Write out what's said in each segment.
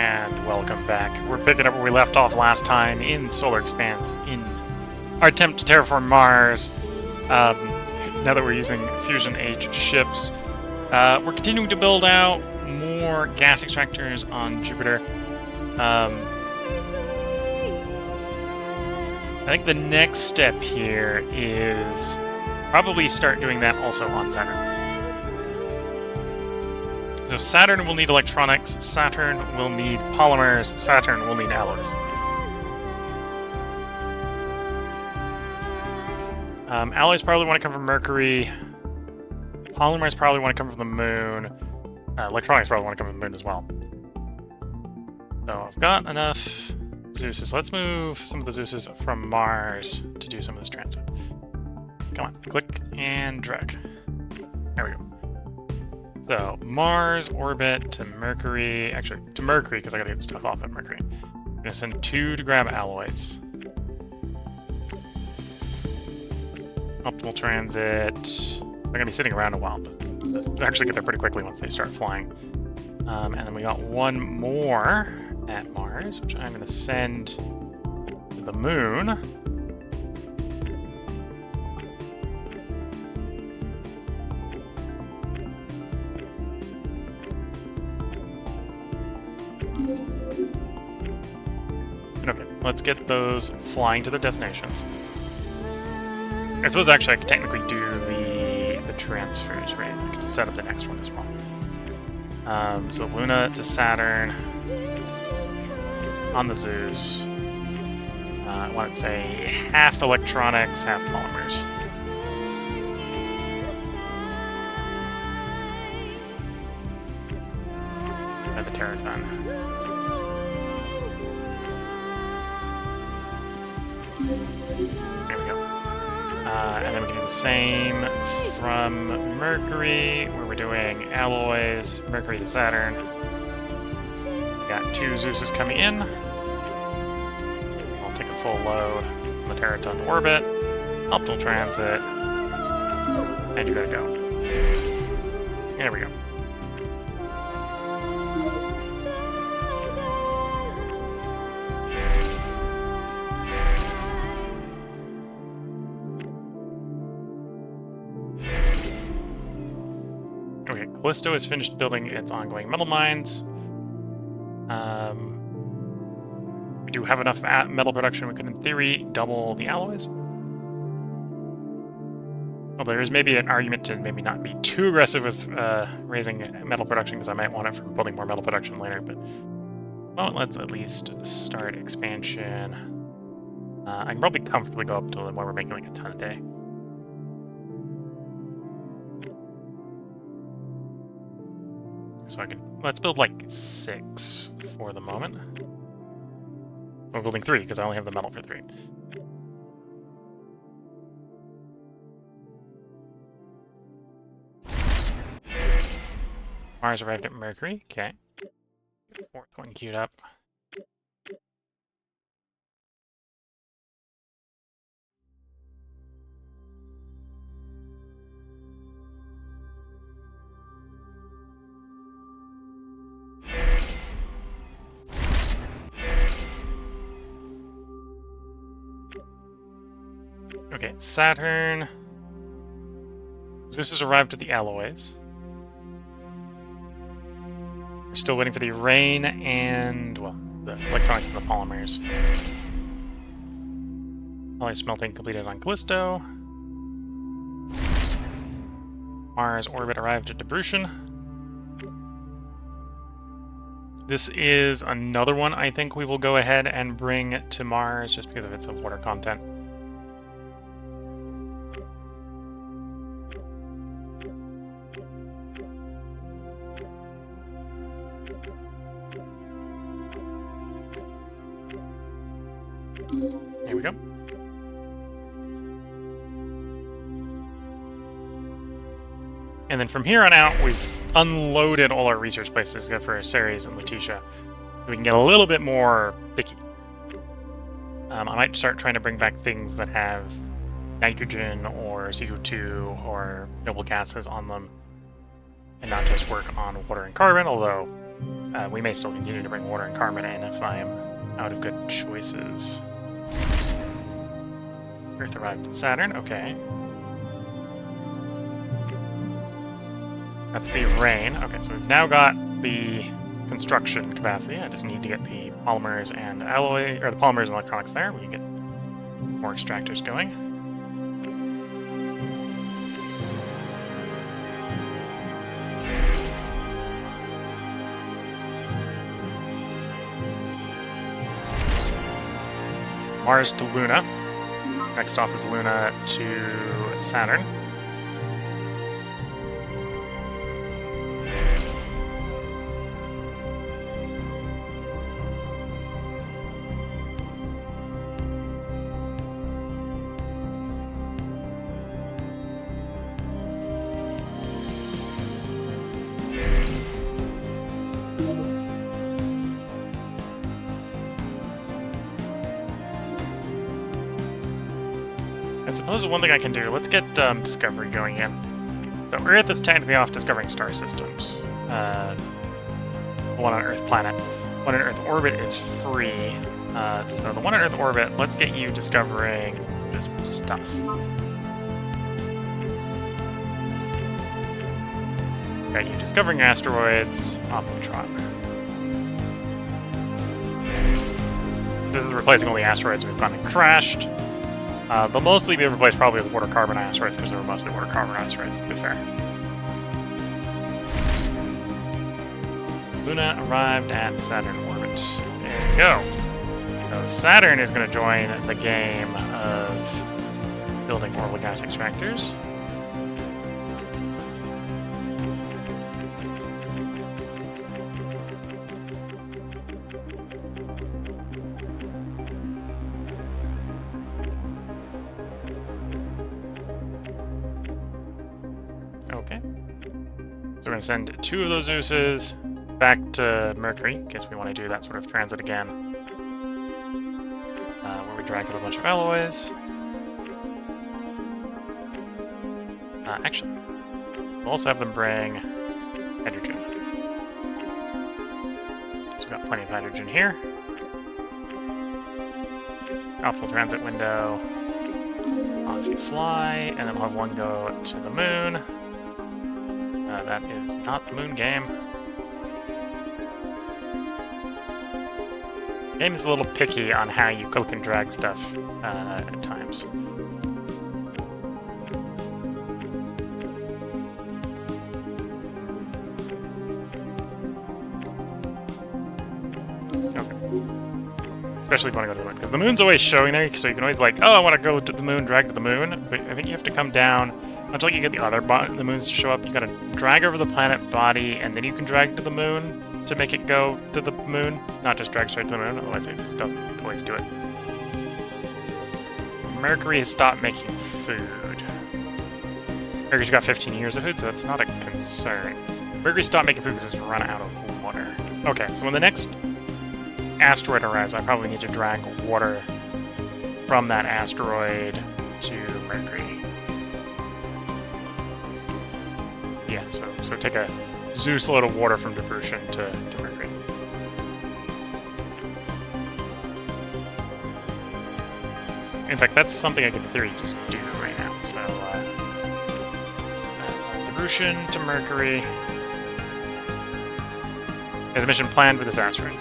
And welcome back. We're picking up where we left off last time in Solar Expanse in our attempt to terraform Mars. Now that we're using Fusion H ships, we're continuing to build out more gas extractors on Jupiter. I think the next step here is probably start doing that also on Saturn. So Saturn will need electronics, Saturn will need polymers, Saturn will need alloys. Alloys probably want to come from Mercury. Polymers probably want to come from the Moon. Electronics probably want to come from the Moon as well. So I've got enough Zeuses. Let's move some of the Zeuses from Mars to do some of this transit. Come on, click and drag. There we go. So, Mars, orbit, to Mercury. Actually, to Mercury, because I gotta get stuff off at Mercury. I'm gonna send 2 to grab alloys. Optimal transit. They're gonna be sitting around a while, but they'll actually get there pretty quickly once they start flying. And then we got 1 more at Mars, which I'm gonna send to the Moon. Okay, let's get those flying to their destinations. I suppose actually I could technically do the transfers, right? I could set up the next one as well. So Luna to Saturn on the Zeus. I want to say half electronics, half polymers. And the Terraton. There we go. And then we can do the same from Mercury, where we're doing alloys, Mercury to Saturn. We got 2 Zeuses coming in. I'll take a full load on the Terraton orbit, optimal transit, and you gotta go. There we go. Okay, Callisto has finished building its ongoing metal mines. We do have enough metal production. We could, in theory, double the alloys. Well, there is maybe an argument to maybe not be too aggressive with raising metal production, because I might want it for building more metal production later. But well, let's at least start expansion. I can probably comfortably go up to where we're making like a ton a day. So let's build like 6 for the moment. We're building 3 because I only have the metal for 3. Mars arrived at Mercury. Okay. 4th one queued up. Okay, Saturn. Zeus has arrived at the alloys. We're still waiting for the rain and, well, the electronics and the polymers. Alloy smelting completed on Callisto. Mars orbit arrived at Debrucian. This is another one I think we will go ahead and bring to Mars just because of its water content. Here we go. And then from here on out, we've unloaded all our research places except for Ceres and Lutetia. We can get a little bit more picky. I might start trying to bring back things that have nitrogen or CO2 or noble gases on them, and not just work on water and carbon, although We may still continue to bring water and carbon in if I am out of good choices. Earth arrived at Saturn, okay. That's the rain. Okay, so we've now got the construction capacity. I just need to get the polymers and alloy, or the polymers and electronics there. We can get more extractors going. Mars to Luna. Next off is Luna to Saturn. I suppose one thing I can do, let's get Discovery going in. So Earth is technically off discovering star systems. One on Earth planet. One on Earth orbit is free. So the one on Earth orbit, let's get you discovering this stuff. Got you discovering asteroids off of Tron. This is replacing all the asteroids we've gone and crashed. They'll mostly be replaced probably with water carbon asteroids because they were mostly water carbon asteroids, to be fair. Luna arrived at Saturn orbit. There we go. So Saturn is going to join the game of building orbital gas extractors. Okay. So we're going to send 2 of those Zeuses back to Mercury, in case we want to do that sort of transit again. Where we drag up a bunch of alloys. Actually, we'll also have them bring hydrogen. So we've got plenty of hydrogen here. Optimal transit window. Off you fly, and then we'll have one go to the moon. That is not the moon game. The game is a little picky on how you click and drag stuff at times. Especially if you want to go to the moon, because the moon's always showing there, so you can always like, oh, I want to go to the moon, drag to the moon, but I think you have to come down until you get the other the moons to show up. You gotta drag over the planet body, and then you can drag to the moon to make it go to the moon, not just drag straight to the moon, otherwise it just doesn't always do it. Mercury has stopped making food. Mercury's got 15 years of food, so that's not a concern. Mercury stopped making food because it's run out of water. Okay, so when the next asteroid arrives, I probably need to drag water from that asteroid to Mercury. Yeah, so take a Zeus load of water from Debrucian to Mercury. In fact, that's something I could in theory just do right now. So, Debrucian to Mercury. There's a mission planned with this asteroid.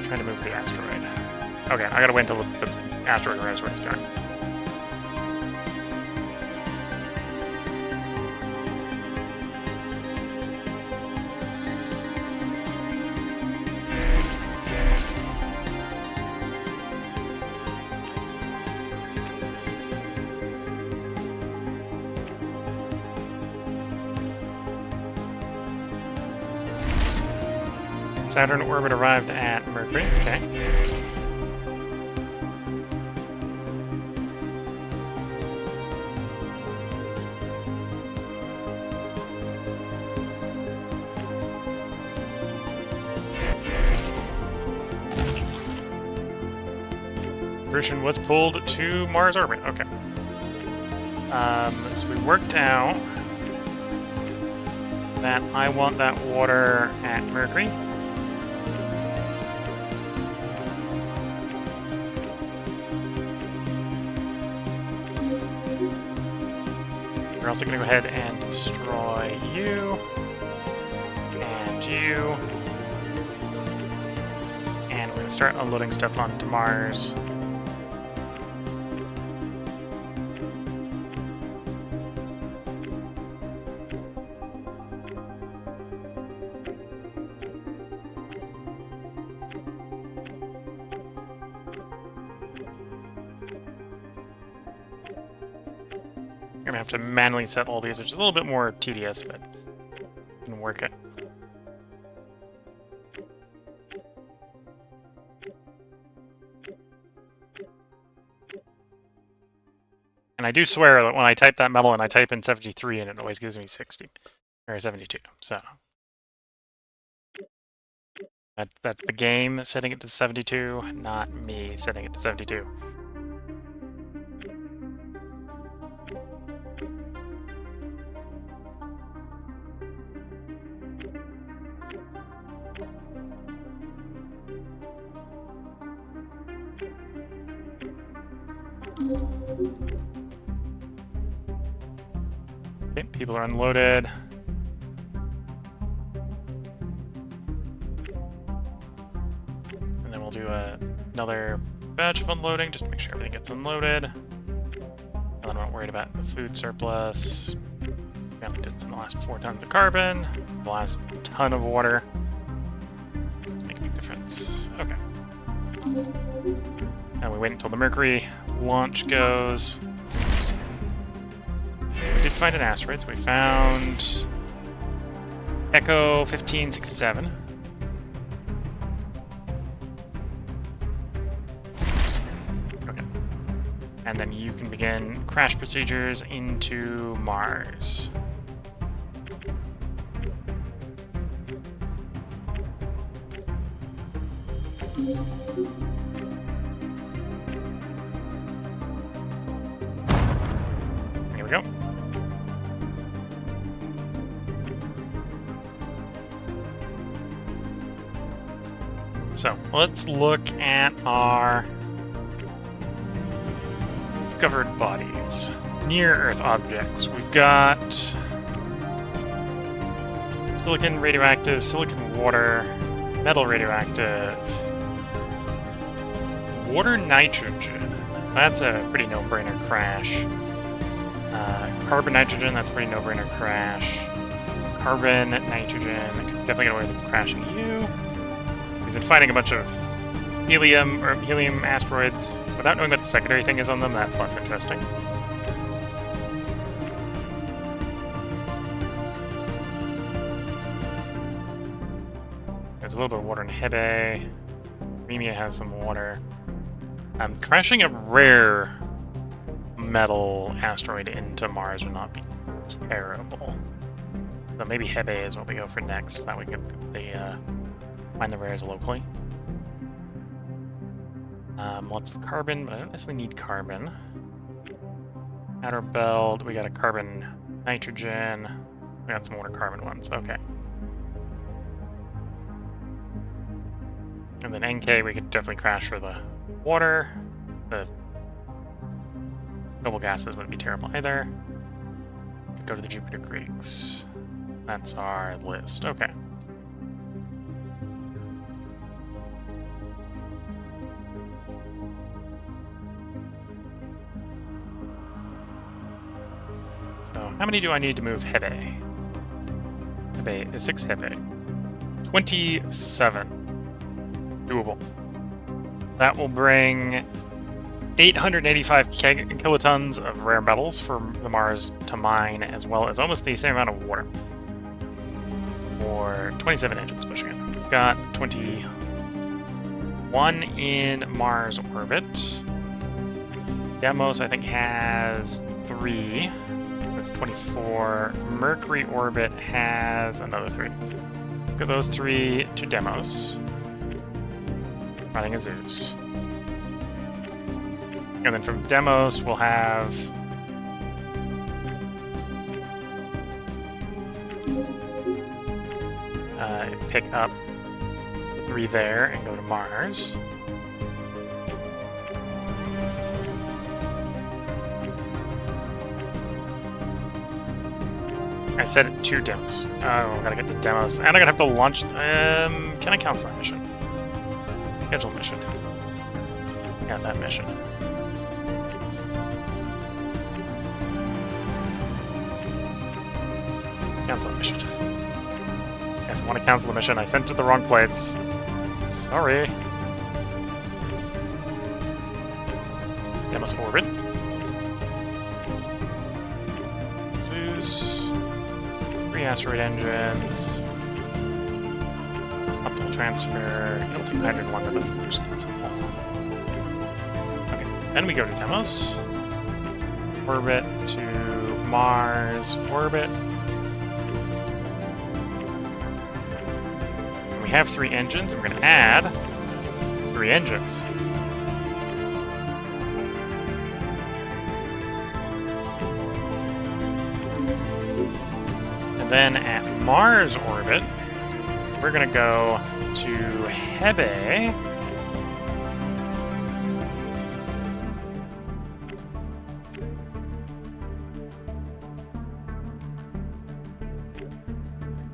Trying to move the asteroid. Okay, I gotta wait until the asteroid arrives where it's going. Saturn orbit arrived at Mercury. Okay. Debrucian was pulled to Mars orbit. Okay. So we worked out that I want that water at Mercury. We're also going to go ahead and destroy you. And you. And we're going to start unloading stuff onto Mars. I'm going to have to manually set all these, which is a little bit more tedious, but I can work it. And I do swear that when I type that metal and I type in 73 and it always gives me 60 or 72. So that's the game setting it to 72, not me setting it to 72. Okay, people are unloaded. And then we'll do another batch of unloading just to make sure everything gets unloaded. I'm not worried about the food surplus. We only did some the last 4 tons of carbon, the last ton of water. Make a big difference. Okay. And we wait until the Mercury launch goes. We did find an asteroid, so we found Echo 1567. Okay. And then you can begin crash procedures into Mars. Here we go. So let's look at our discovered bodies. Near-Earth objects. We've got silicon radioactive, silicon water, metal radioactive, water nitrogen. So that's a pretty no-brainer crash. Carbon nitrogen, that's a pretty no-brainer crash. Carbon nitrogen, definitely get away with crashing you. We've been finding a bunch of helium asteroids. Without knowing what the secondary thing is on them, that's less interesting. There's a little bit of water in Hebe. Remia has some water. Crashing a rare metal asteroid into Mars would not be terrible. So maybe Hebe is what we go for next, so that we can find the rares locally. Lots of carbon, but I don't necessarily need carbon. Outer belt, we got a carbon nitrogen. We got some water carbon ones, okay. And then NK, we could definitely crash for the water. The noble gases wouldn't be terrible either. Could go to the Jupiter Greeks. That's our list, okay. So, how many do I need to move Hebe? Hebe is 6 Hebe. 27. Doable. That will bring 885 kilotons of rare metals for the Mars to mine, as well as almost the same amount of water. For 27 engines pushing it. We've got 21 in Mars orbit. Deimos, I think, has 3. That's 24. Mercury orbit has another 3. Let's get those 3 to Deimos. Running a Zeus. And then from Deimos, we'll have pick up 3 there and go to Mars. I set it 2 demos. Oh, I gotta get the demos. And I'm gonna have to launch... can I cancel that mission? Schedule mission. Yeah, that mission. Cancel the mission. Yes, I want to cancel the mission. I sent it to the wrong place. Sorry. Demos orbit. Zeus. 3 asteroid engines. Optimal transfer. It'll take hydrogen longer. This is simple. Okay, then we go to demos. Orbit to Mars. Orbit. We have 3 engines. I'm going to add 3 engines. And then at Mars orbit, we're going to go to Hebe.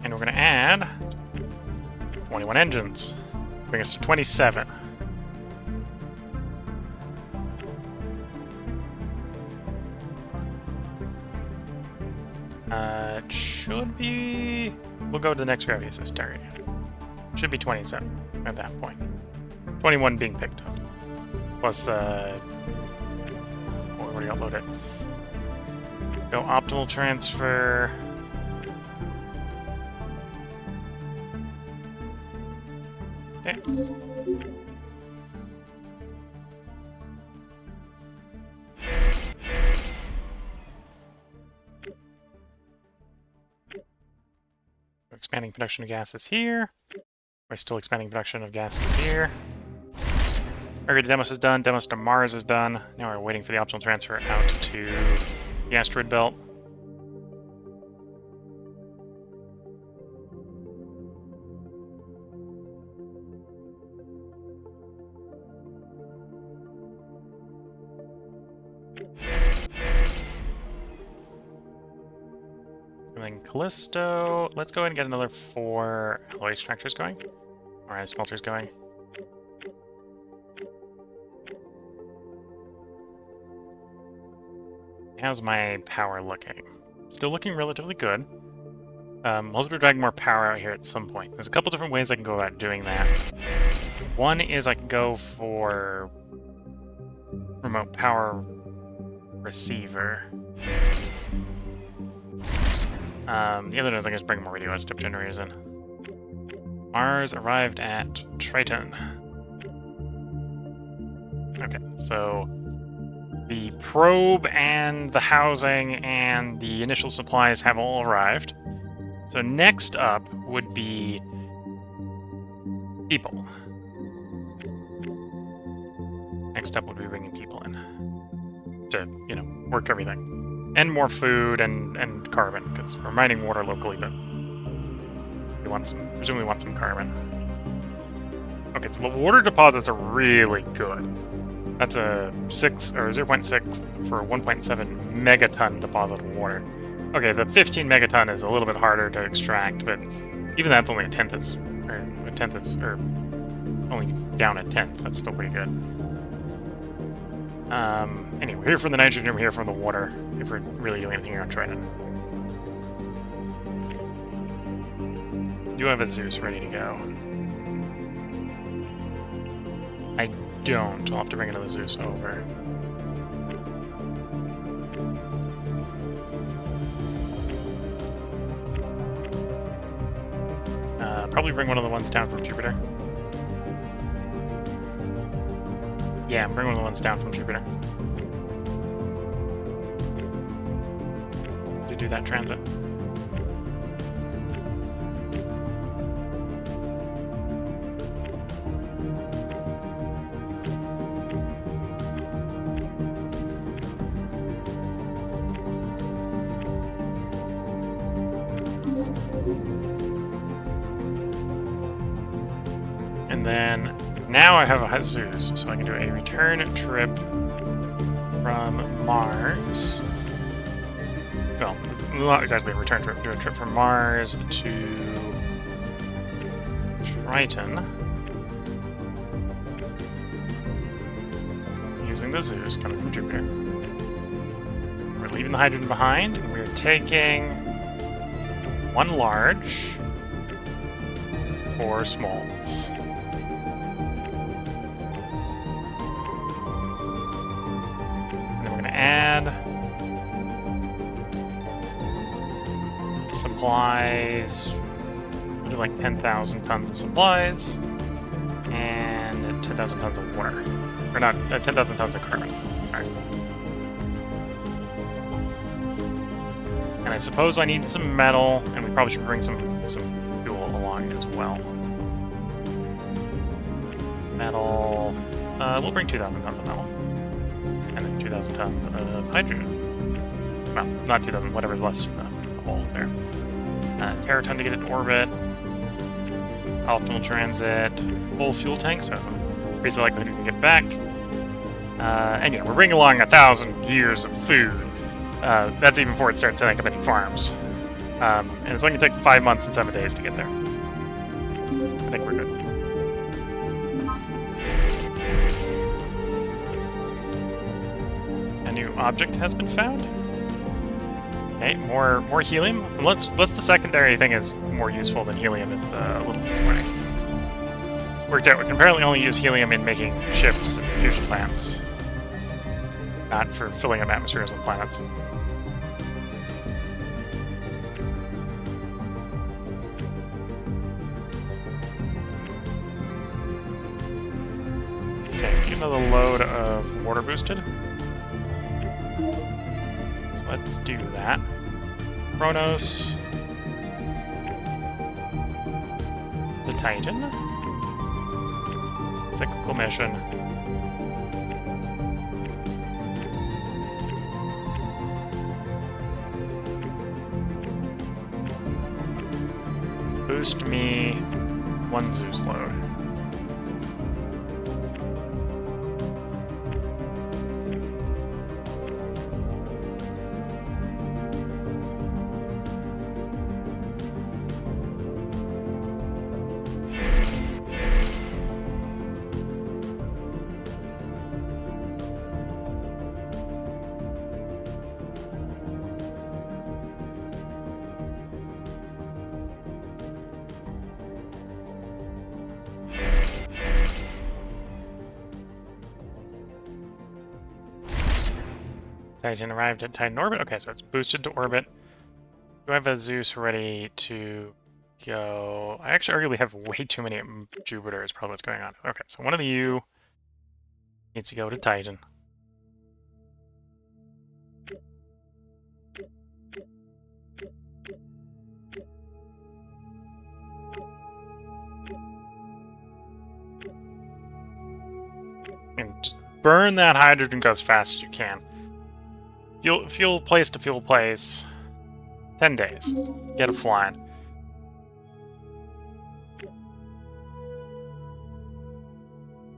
And we're going to add 21 engines. Bring us to 27. It should be... We'll go to the next gravity assist target. Should be 27 at that point. 21 being picked up. Plus, we already uploaded it. Go optimal transfer. Okay. Expanding production of gases here. We're still expanding production of gases here. Okay, the demos is done. Demos to Mars is done. Now we're waiting for the optimal transfer out to the asteroid belt. And then Callisto. Let's go ahead and get another 4 alloy extractors going. Alright, smelters going. How's my power looking? Still looking relatively good. I'll have to drag more power out here at some point. There's a couple different ways I can go about doing that. One is I can go for remote power receiver. The other is I can just bring more radioisotope generators in. Mars arrived at Triton. Okay, so the probe and the housing and the initial supplies have all arrived. So next up would be people. Next up would be bringing people in to, you know, work everything. And more food and carbon, because we're mining water locally, but we want some, presumably want some carbon. Okay, so the water deposits are really good. That's a 6 or 0.6 for a 1.7 megaton deposit of water. Okay, the 15 megaton is a little bit harder to extract, but even that's only or only down a tenth. That's still pretty good. Anyway, we're here from the nitrogen, we're here from the water, if we're really doing anything here on Triton. Do have a Zeus ready to go? I don't. I'll have to bring another Zeus over. Probably bring one of the ones down from Jupiter. Yeah, bring one of the ones down from Jupiter. To do that transit. And then now I have a Zeus, so I can do a return trip from Mars. Well, it's not exactly a return trip. Do a trip from Mars to Triton. Using the Zeus coming from Jupiter. We're leaving the hydrogen behind, and we're taking one large, 4 smalls. And then we're going to add supplies. We'll do like 10,000 tons of supplies and 10,000 tons of water. Or not, 10,000 tons of carbon. Alright. And I suppose I need some metal, and we probably should bring some fuel along as well. Metal. We'll bring 2,000 tons of metal. And then 2,000 tons of hydrogen. Well, not 2,000, whatever's left in the hole there. Teraton to get into orbit. Optimal transit. Full fuel tank, so basically likely we can get back. And yeah, we're bringing along 1,000 years of food. That's even before it starts setting up any farms. And it's only going to take 5 months and 7 days to get there. I think we're good. A new object has been found. Okay, more helium. Unless the secondary thing is more useful than helium, it's a little disappointing. Worked out, we can apparently only use helium in making ships and fusion plants. Not for filling up atmospheres on planets. Okay, get another load of water boosted. So let's do that. Kronos. The Titan. Cyclical mission. Boost me 1 Zeus load. Titan arrived at Titan orbit. Okay, so it's boosted to orbit. Do I have a Zeus ready to go? I actually arguably have way too many at Jupiter is probably what's going on. Okay, so one of you needs to go to Titan. And just burn that hydrogen go as fast as you can. Fuel place to fuel place. 10 days. Get it flying.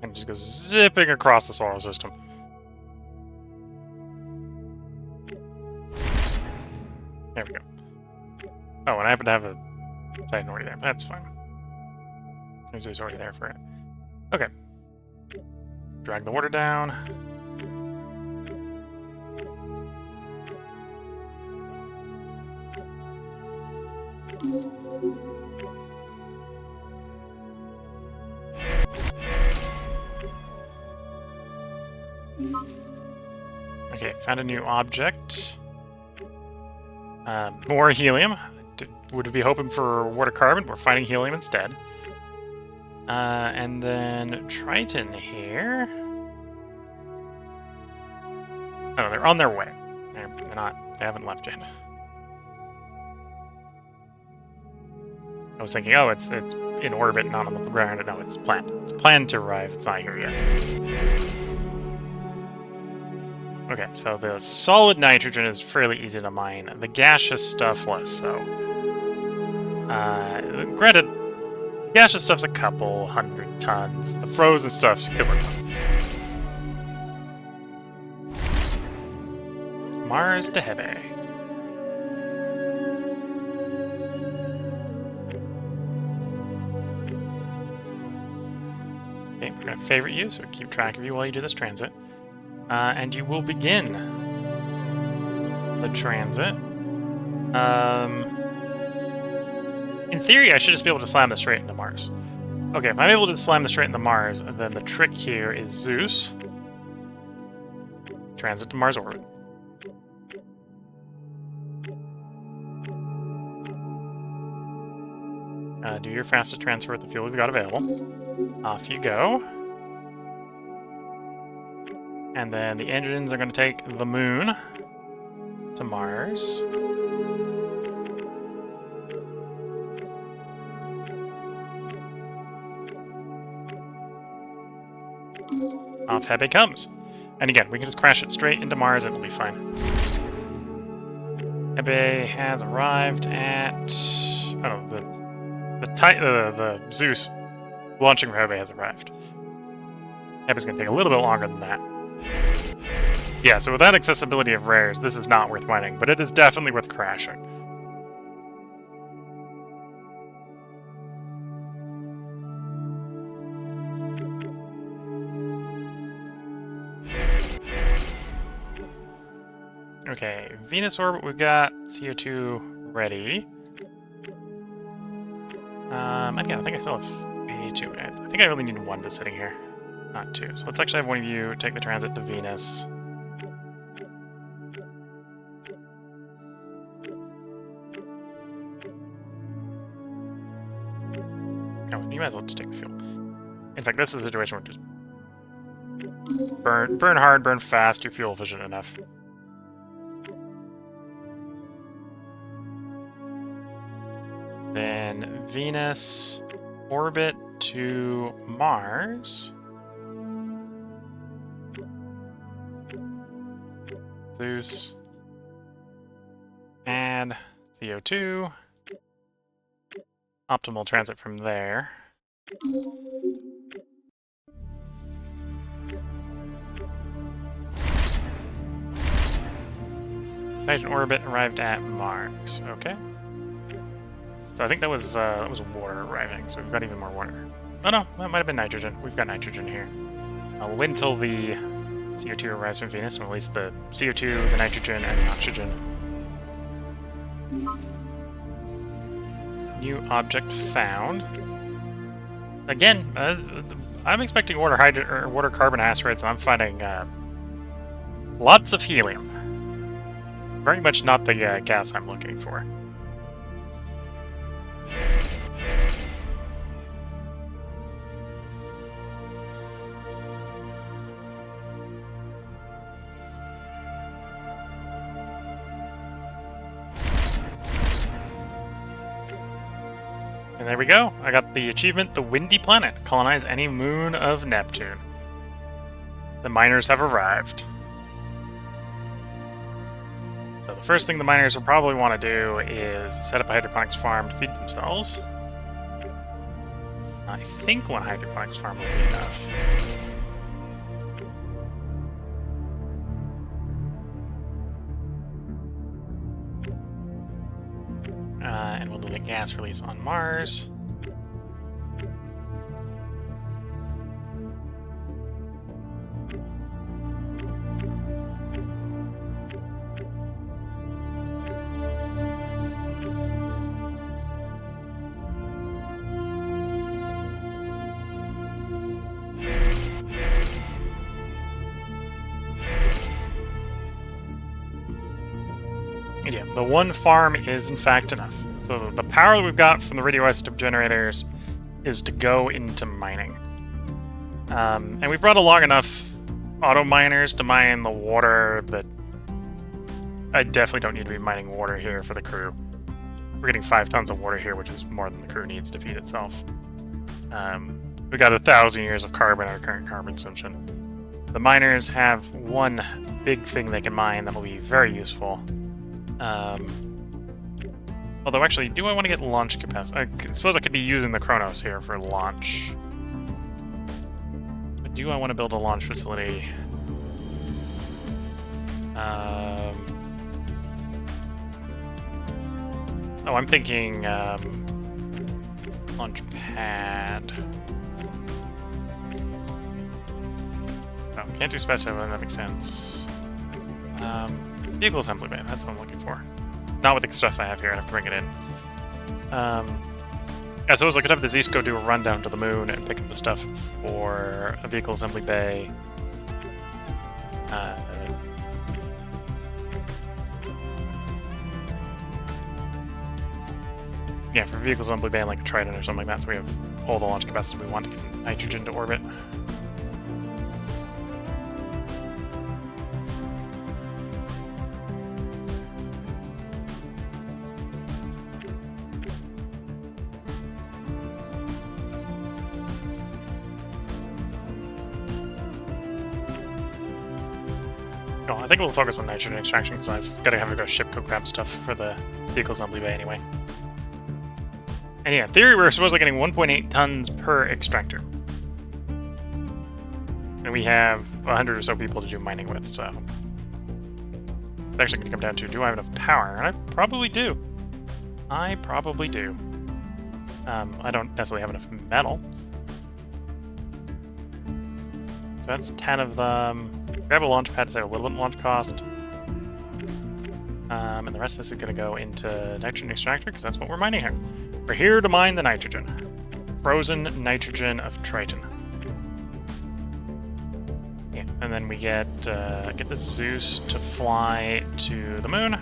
And just goes zipping across the solar system. There we go. Oh, and I happen to have a Titan already there. That's fine. He's already there for it. Okay. Drag the water down. Okay, found a new object. More helium. Would be hoping for water carbon. We're finding helium instead. And then Triton here. Oh, they're on their way. They're not. They haven't left yet. I was thinking, oh, it's in orbit, not on the ground. No, it's planned. It's planned to arrive. It's not here yet. Okay, so the solid nitrogen is fairly easy to mine. The gaseous stuff, less so. Granted, Gaseous stuff's a couple 100 tons. The frozen stuff's kilotons. Mars to Hebe. Okay, we're going to favorite you, so keep track of you while you do this transit. And you will begin the transit. In theory, I should just be able to slam this straight into Mars. Okay, if I'm able to slam this straight into Mars, then the trick here is Zeus. Transit to Mars orbit. Do your fastest transfer with the fuel we've got available. Off you go. And then the engines are going to take the moon to Mars. Off Hebe comes. And again, we can just crash it straight into Mars and it'll be fine. Hebe has arrived at... Oh, the Zeus launching for Hebe has arrived. Hebe's going to take a little bit longer than that. Yeah, so without accessibility of rares, this is not worth mining, but it is definitely worth crashing. Okay, Venus orbit, we've got CO2 ready. Again, I think I still have A2. I think I only need one just sitting here, not two. So let's actually have one of you take the transit to Venus. Oh, you might as well just take the fuel. In fact, this is a situation where just burn hard, burn fast, you're fuel efficient enough. Then Venus orbit to Mars. Zeus. Add CO2. Optimal transit from there. Titan orbit arrived at Mars. Okay. So I think that was water arriving, so we've got even more water. Oh no, that might have been nitrogen. We've got nitrogen here. We'll wait until the CO2 arrives from Venus and release the CO2, the nitrogen, and the oxygen. New object found. Again, I'm expecting water carbon asteroids, and I'm finding lots of helium. Very much not the gas I'm looking for. And there we go. I got the achievement, The Windy Planet. Colonize any moon of Neptune. The miners have arrived. So the first thing the miners will probably want to do is set up a hydroponics farm to feed themselves. I think one hydroponics farm will be enough. And we'll do the gas release on Mars. And yeah, the one farm is in fact enough. So the power that we've got from the radioisotope generators is to go into mining. And we brought along enough auto miners to mine the water that I definitely don't need to be mining water here for the crew. We're getting 5 tons of water here, which is more than the crew needs to feed itself. We've got 1,000 years of carbon, our current carbon consumption. The miners have one big thing they can mine that will be very useful. Although, actually, do I want to get launch capacity? I suppose I could be using the Chronos here for launch. But do I want to build a launch facility? Oh, I'm thinking launch pad. Oh, can't do special, that makes sense. Vehicle assembly bay, that's what I'm looking for. Not with the stuff I have here, I have to bring it in. I suppose I could have the Zeus go do a run down to the moon and pick up the stuff for a vehicle assembly bay. Yeah, for vehicle assembly bay, like a Trident or something like that, so we have all the launch capacity we want to get nitrogen to orbit. No, I think we'll focus on nitrogen extraction because I've got to have to go ship go grab stuff for the vehicle assembly bay anyway. And yeah, in theory, we're supposedly getting 1.8 tons per extractor. And we have 100 or so people to do mining with, so... It's actually going to come down to, do I have enough power? And I probably do. I probably do. I don't necessarily have enough metal. So that's 10 of them. Grab a launch pad to save a little bit of launch cost. And the rest of this is going to go into nitrogen extractor, because that's what we're mining here. We're here to mine the nitrogen. Frozen nitrogen of Triton. Yeah, and then we get the Zeus to fly to the moon.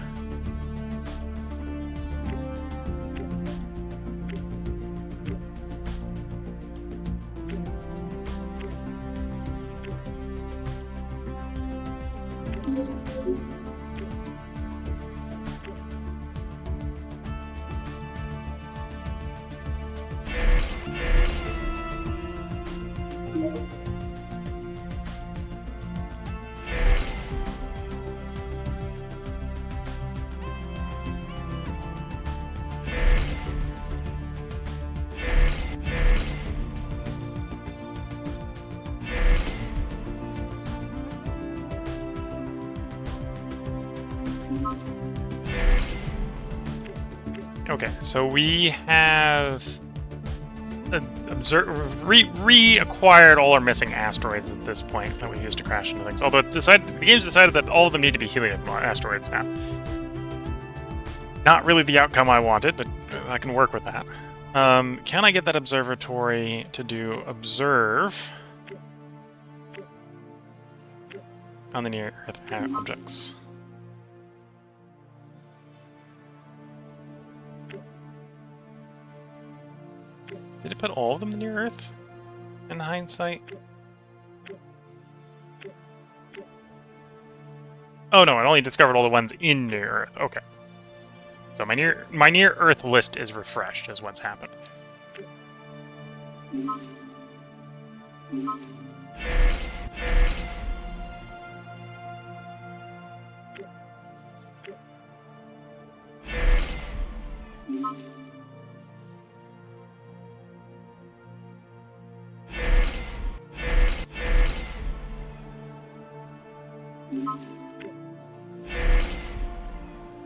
Okay, so we have reacquired all our missing asteroids at this point that we used to crash into things. Although the game's decided that all of them need to be helium asteroids now. Not really the outcome I wanted, but I can work with that. Can I get that observatory to do observe on the near-Earth objects? Did it put all of them near Earth in hindsight? Oh no, it only discovered all the ones in near Earth. Okay. So my near Earth list is refreshed, is what's happened.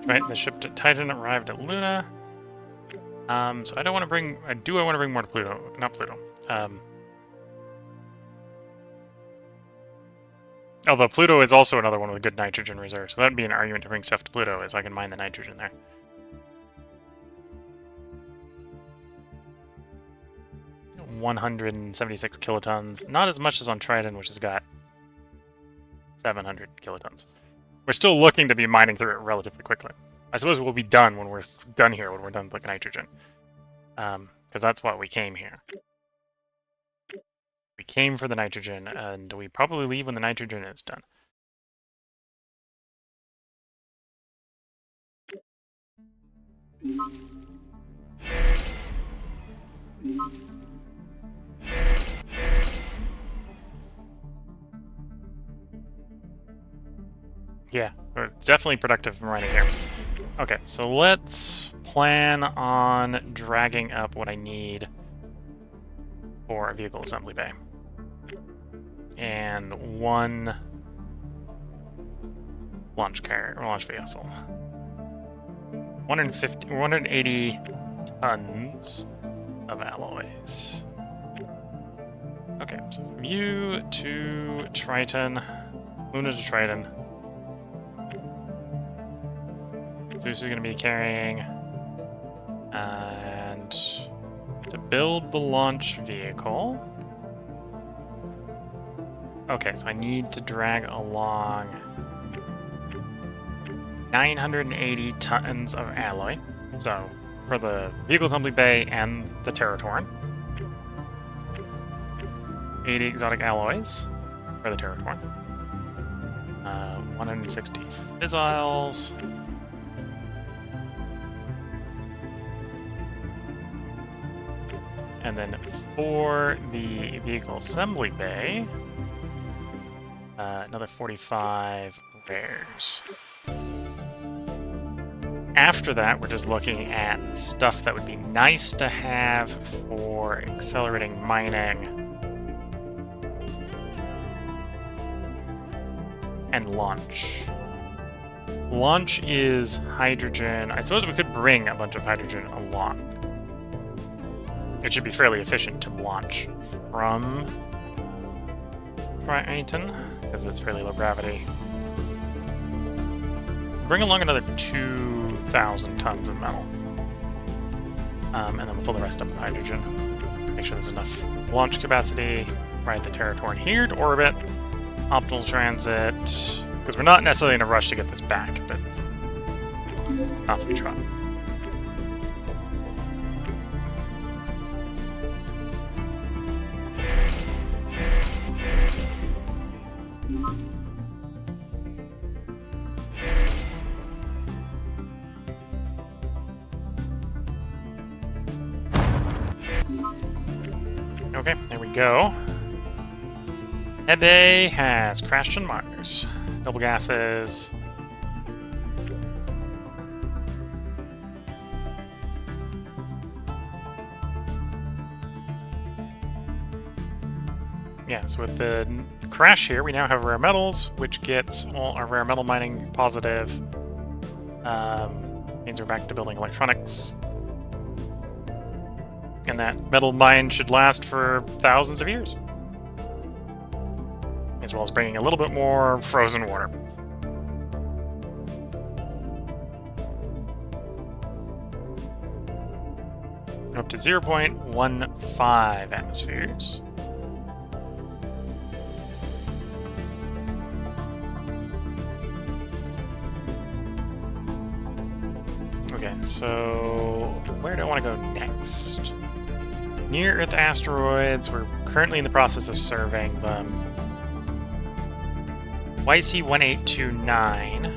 Right, the ship to Titan arrived at Luna. So I don't want to bring... I want to bring more to Pluto. Not Pluto. Although Pluto is also another one with good nitrogen reserves. So that'd be an argument to bring stuff to Pluto, is I can mine the nitrogen there. $176 kilotons. Not as much as on Triton, which has got 700 kilotons. We're still looking to be mining through it relatively quickly. I suppose we'll be done when we're done here, when we're done with the nitrogen. Because that's why we came here. We came for the nitrogen, and we probably leave when the nitrogen is done. Yeah, it's definitely productive mining here. Okay, so let's plan on dragging up what I need for a vehicle assembly bay. And one launch vessel. 180 tons of alloys. Okay, so from you to Triton, Luna to Triton. Zeus is going to be carrying, and to build the launch vehicle. Okay, so I need to drag along 980 tons of alloy. So for the vehicle assembly bay and the Territoran. 80 exotic alloys for the Territoran. 160 fissiles. And then for the vehicle assembly bay, another 45 rares. After that, we're just looking at stuff that would be nice to have for accelerating mining and launch. Launch is hydrogen. I suppose we could bring a bunch of hydrogen along. It should be fairly efficient to launch from Triton, because it's fairly low gravity. Bring along another 2,000 tons of metal. And then we'll fill the rest up with hydrogen. Make sure there's enough launch capacity. Ride the Territoran here to orbit. Optimal transit. Because we're not necessarily in a rush to get this back, but off we trot. Okay, there we go. Hebe has crashed on Mars. Double gases. Yeah, so with the crash here, we now have rare metals, which gets all our rare metal mining positive. Means we're back to building electronics. And that metal mine should last for thousands of years. As well as bringing a little bit more frozen water. Up to 0.15 atmospheres. Okay, so where do I want to go next? Near-Earth asteroids, we're currently in the process of surveying them. YC-1829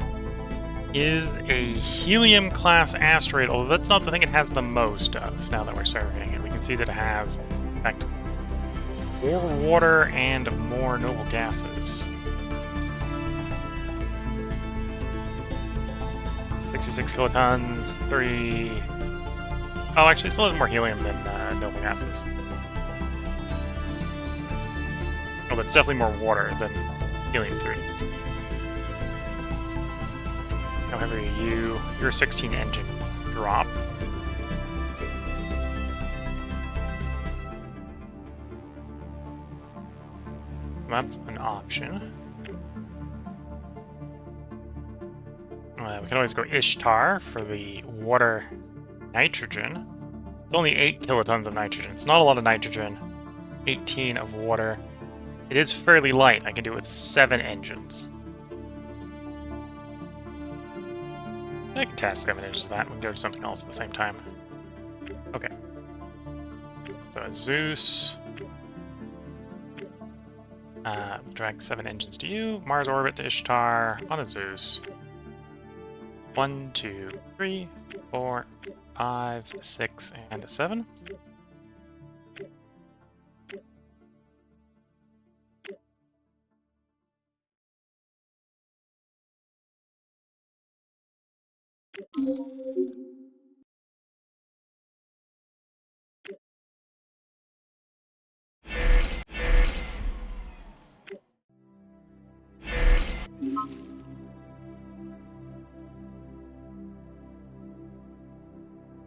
is a helium-class asteroid, although that's not the thing it has the most of now that we're surveying it. We can see that it has, in fact, more water and more noble gases. 66 kilotons, 30... Oh, actually, it still has more helium than noble gases. Oh, that's definitely more water than helium-3. How heavy are you? You're a 16 engine drop. So that's an option. We can always go Ishtar for the water nitrogen. It's only 8 kilotons of nitrogen. It's not a lot of nitrogen. 18 of water. It is fairly light. I can do it with 7 engines. I can test 7 engines of that. We can go to something else at the same time. Okay. So Zeus. Drag 7 engines to you. Mars orbit to Ishtar on a Zeus. 1, 2, 3, 4, 5, 6, and 7.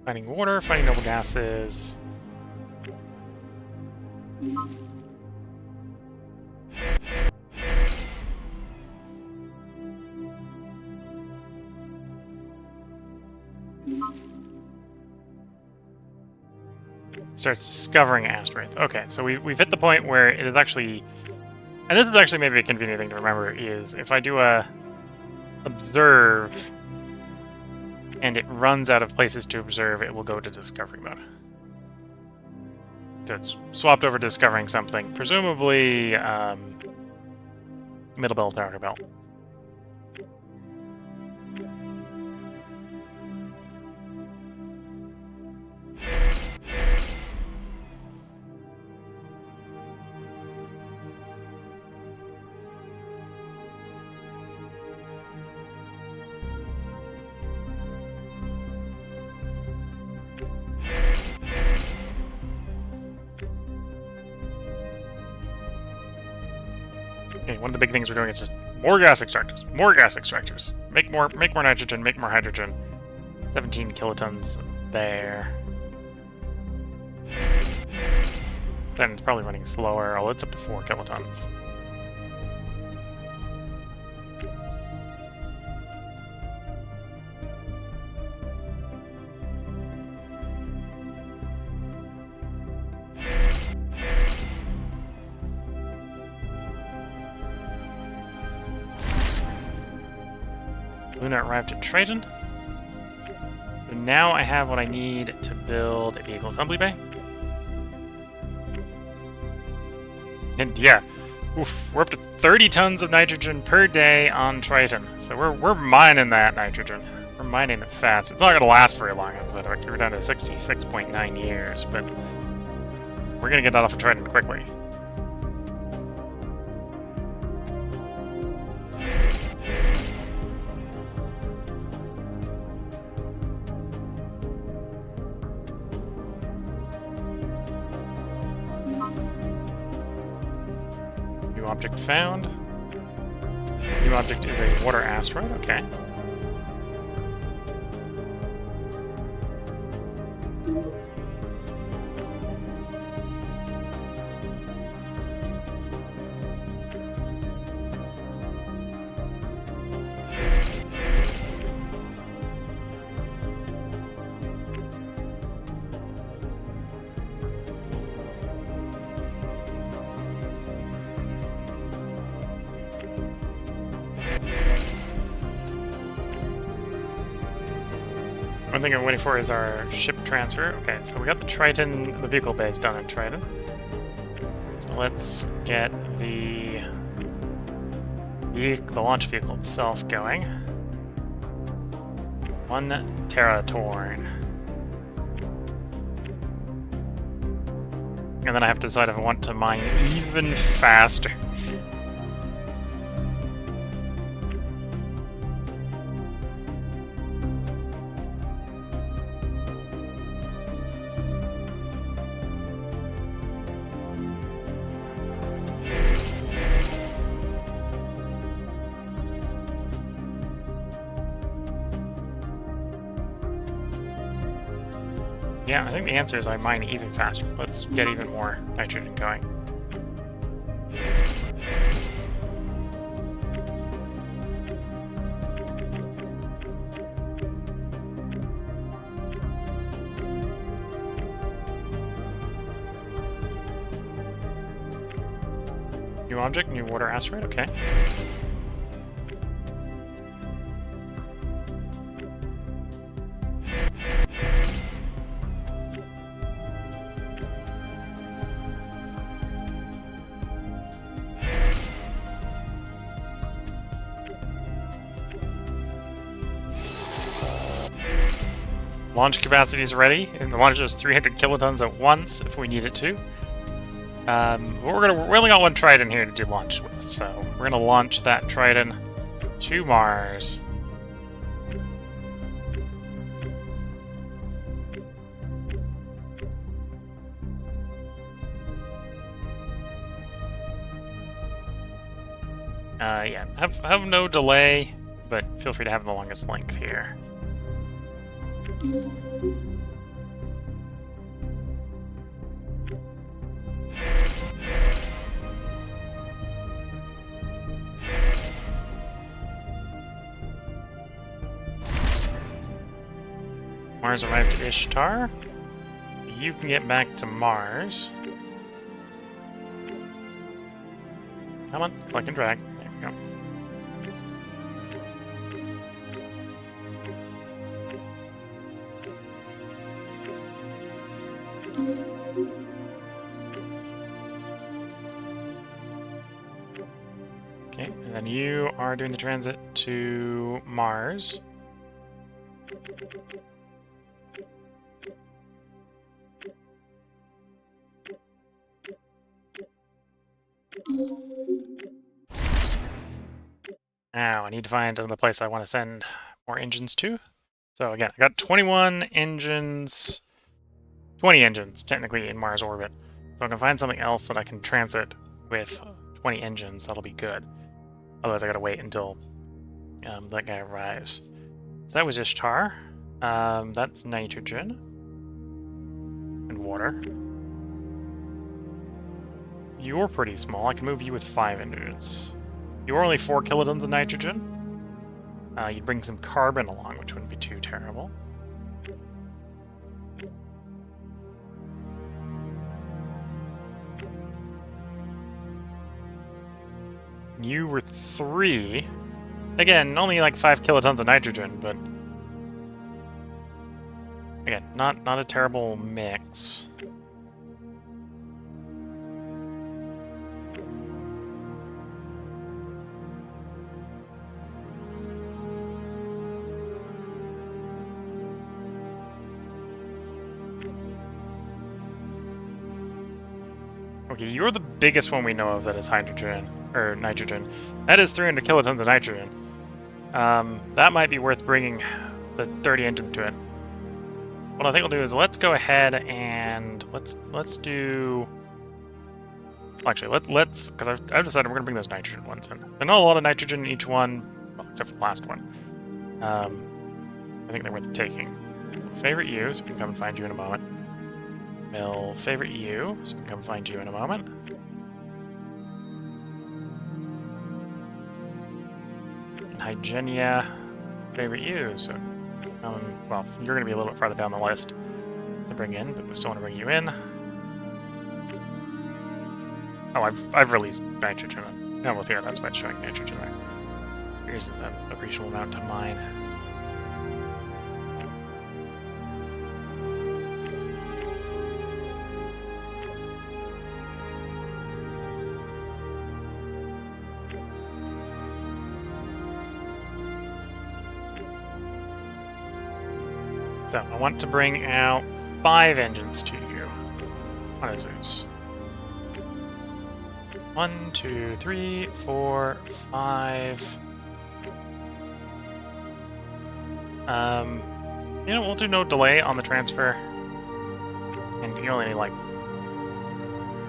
Finding water, finding noble gases. Starts discovering asteroids. Okay, so we've hit the point where it is actually, and this is actually maybe a convenient thing to remember, is if I do a observe and it runs out of places to observe, it will go to discovery mode. So it's swapped over to discovering something, presumably middle belt, outer belt. Okay, one of the big things we're doing is just more gas extractors, more gas extractors. Make more nitrogen, make more hydrogen. 17 kilotons there. Then it's probably running slower. Oh, it's up to 4 kilotons. Luna arrived at Triton. So now I have what I need to build a vehicle assembly bay. And yeah, oof, we're up to 30 tons of nitrogen per day on Triton. So we're mining that nitrogen. We're mining it fast. It's not going to last very long. As I said, we're down to 66.9 years, but we're going to get that off of Triton quickly. New object found. New object is a water asteroid, okay. One thing I'm waiting for is our ship transfer. Okay, so we got the Triton, the vehicle base done in Triton. So let's get the launch vehicle itself going. 1 teratorn. And then I have to decide if I want to mine even faster. Yeah, I think the answer is I mine even faster. Let's get even more nitrogen going. New object, new water asteroid, okay. Launch capacity is ready, and the launch is 300 kilotons at once if we need it to. We only got one Triton here to do launch with, so we're gonna launch that Triton to Mars. Yeah, have no delay, but feel free to have the longest length here. Mars arrived at Ishtar. You can get back to Mars. Come on, click and drag. There we go. Okay, and then you are doing the transit to Mars. Now, I need to find another place I want to send more engines to. So again, I got 21 engines, 20 engines, technically, in Mars orbit. So I can find something else that I can transit with 20 engines. That'll be good. Otherwise, I gotta wait until that guy arrives. So that was Ishtar. That's nitrogen. And water. You're pretty small. I can move you with 5 engines. You're only 4 kilotons of nitrogen. You'd bring some carbon along, which wouldn't be too terrible. You were 3. Again, only like 5 kilotons of nitrogen, but again, not a terrible mix. Okay, you're the biggest one we know of that is hydrogen, or nitrogen. That is 300 kilotons of nitrogen. That might be worth bringing the 30 engines to it. What I think we'll do is let's go ahead and let's do... Actually, let's because I've decided we're gonna bring those nitrogen ones in. There's not a lot of nitrogen in each one, well, except for the last one. I think they're worth taking. Favorite you, so we can come and find you in a moment. Mill, favorite you, so we can come find you in a moment. And Hygenia, favorite you, so well, you're going to be a little bit farther down the list to bring in, but we still want to bring you in. Oh, I've released nitrogen. No, well, yeah, that's why it's showing nitrogen there. Here's an appreciable amount to mine. So, I want to bring out 5 engines to you. What is this? 1, 2, 3, 4, 5. You know, we'll do no delay on the transfer. And you only need like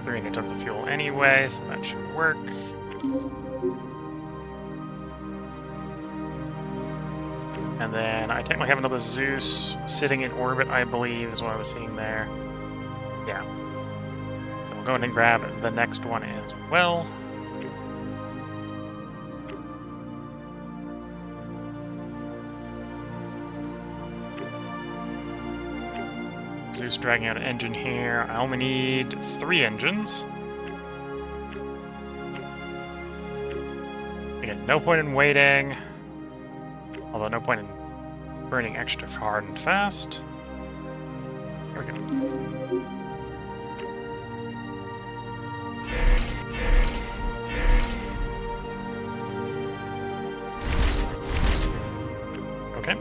300 tons of fuel anyway, so that should work. And then I technically have another Zeus sitting in orbit, I believe, is what I was seeing there. Yeah. So we'll go ahead and grab the next one as well. Zeus dragging out an engine here. I only need 3 engines. Again, no point in waiting. Although no point in burning extra hard and fast. Here we go. Okay.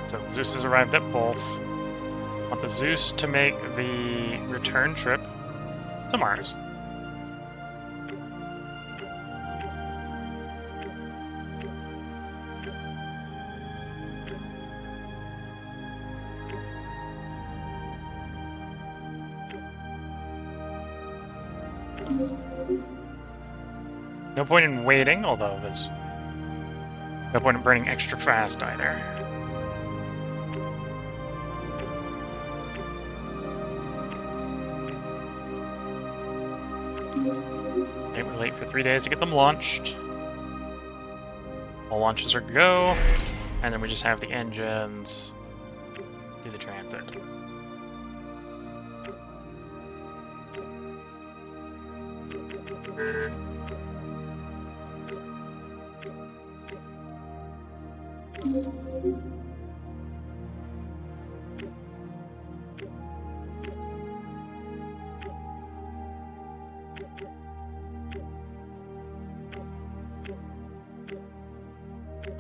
So Zeus has arrived at both. I want the Zeus to make the return trip to Mars. No point in waiting, although there's no point in burning extra fast either. Okay, we're late for 3 days to get them launched. All launches are go, and then we just have the engines do the transit.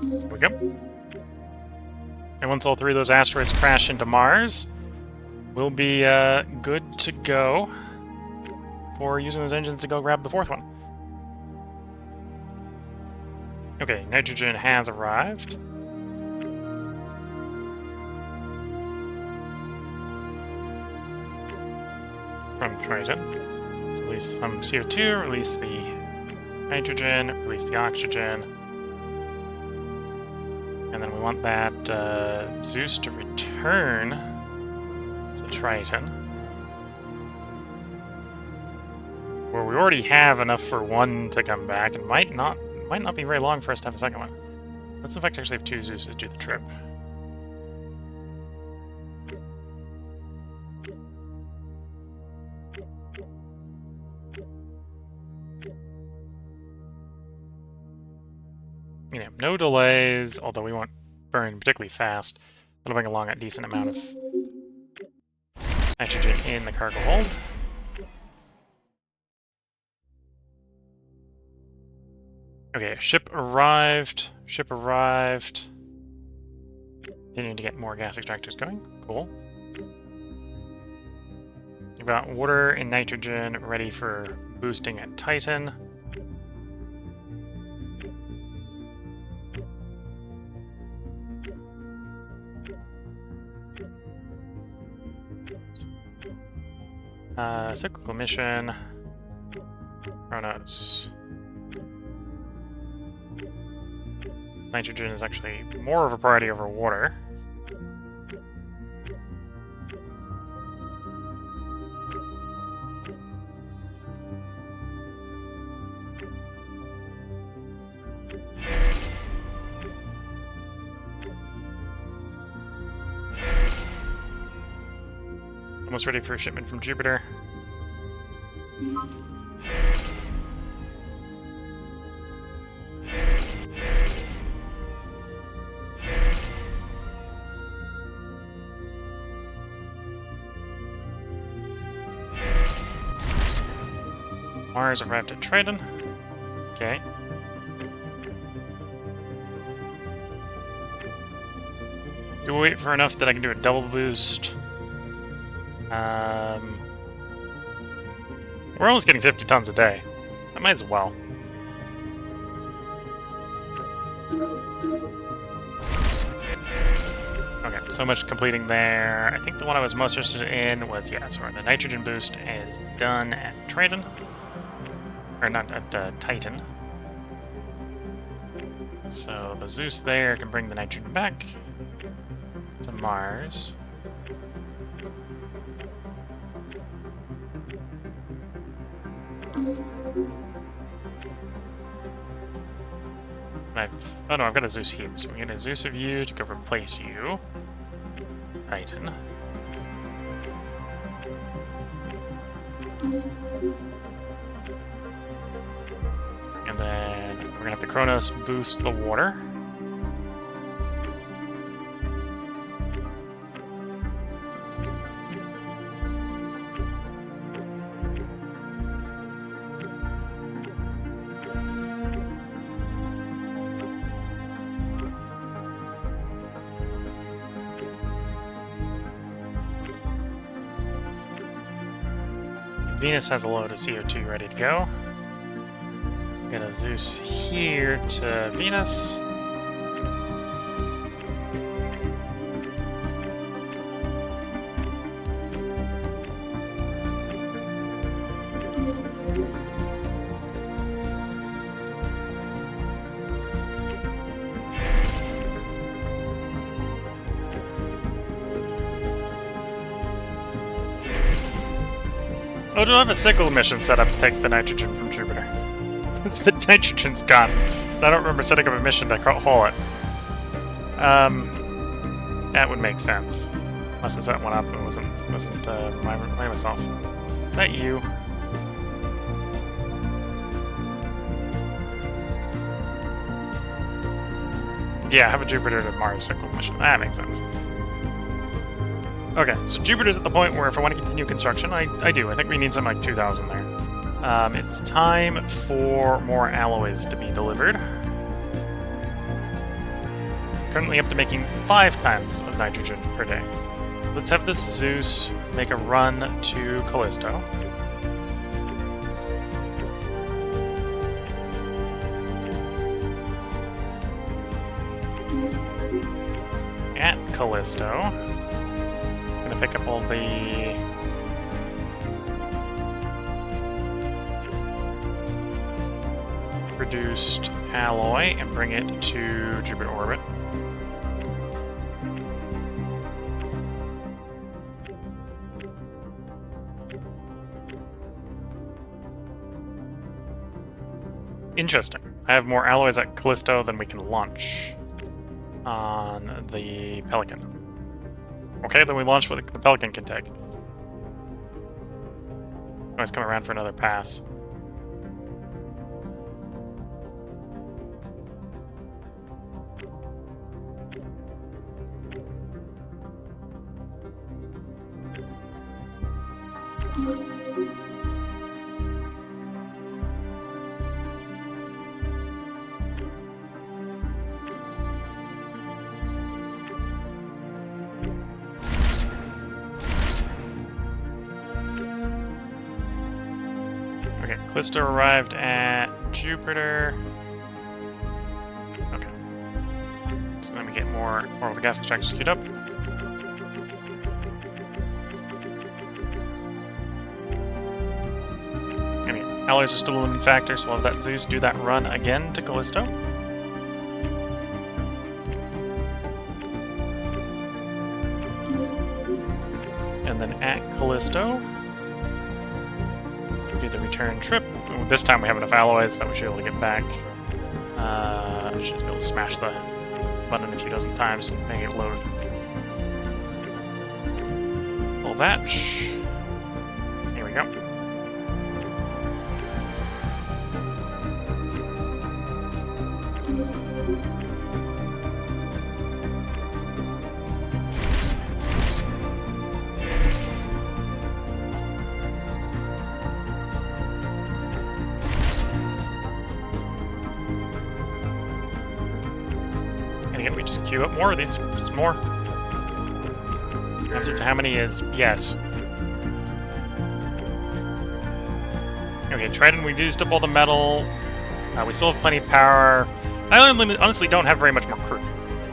There we go. And once all three of those asteroids crash into Mars, we'll be good to go for using those engines to go grab the fourth one. Okay, nitrogen has arrived. From Triton. So release some CO2, release the nitrogen, release the oxygen. And then we want that Zeus to return to Triton. Where we already have enough for one to come back, and might not be very long for us to have a second one. Let's in fact actually have two Zeuses do the trip. You know, no delays, although we won't burn particularly fast. It'll bring along a decent amount of nitrogen in the cargo hold. Okay, ship arrived. Ship arrived. Continuing to get more gas extractors going. Cool. We've got water and nitrogen ready for boosting at Titan. Cyclical mission. Chronos. Nitrogen is actually more of a priority over water. Almost ready for a shipment from Jupiter. Mars arrived at Triton. Okay. Do we wait for enough that I can do a double boost? We're almost getting 50 tons a day. I might as well. Okay, so much completing there. I think the one I was most interested in was, yeah, sorry, the nitrogen boost is done at Triton. Or not at Titan. So the Zeus there can bring the nitrogen back to Mars. Oh no, I've got a Zeus here, so we get a Zeus of you to go replace you. Titan. And then we're gonna have the Kronos boost the water. Venus has a load of CO2 ready to go. So we'll get a Zeus here to Venus. Oh, do I have a sickle mission set up to take the nitrogen from Jupiter? Since the nitrogen's gone. I don't remember setting up a mission to haul it. That would make sense. Unless I set one up, it wasn't reminding myself. Is that you? Yeah, have a Jupiter to Mars cyclic mission. That makes sense. Okay, so Jupiter's at the point where if I want to continue construction, I do. I think we need something like 2,000 there. It's time for more alloys to be delivered. Currently up to making 5 tons of nitrogen per day. Let's have this Zeus make a run to Callisto. At Callisto, I'm gonna pick up all the reduced alloy and bring it to Jupiter orbit. Interesting. I have more alloys at Callisto than we can launch on the Pelican. Okay, then we launch what the Pelican can take. Always come around for another pass. Okay, Callisto arrived at Jupiter. Okay. So then we get more of the gas extraction queued up. Anyway, alloys are still a limiting factor, so we'll have that Zeus do that run again to Callisto. And then at Callisto, do the return trip. This time we have enough alloys that we should be able to get back. I should just be able to smash the button a few dozen times and make it load. Full batch. Here we go. We just queue up more of these. Just more. Answer to how many is yes. Okay, Trident, we've used up all the metal. We still have plenty of power. I honestly don't have very much more crew.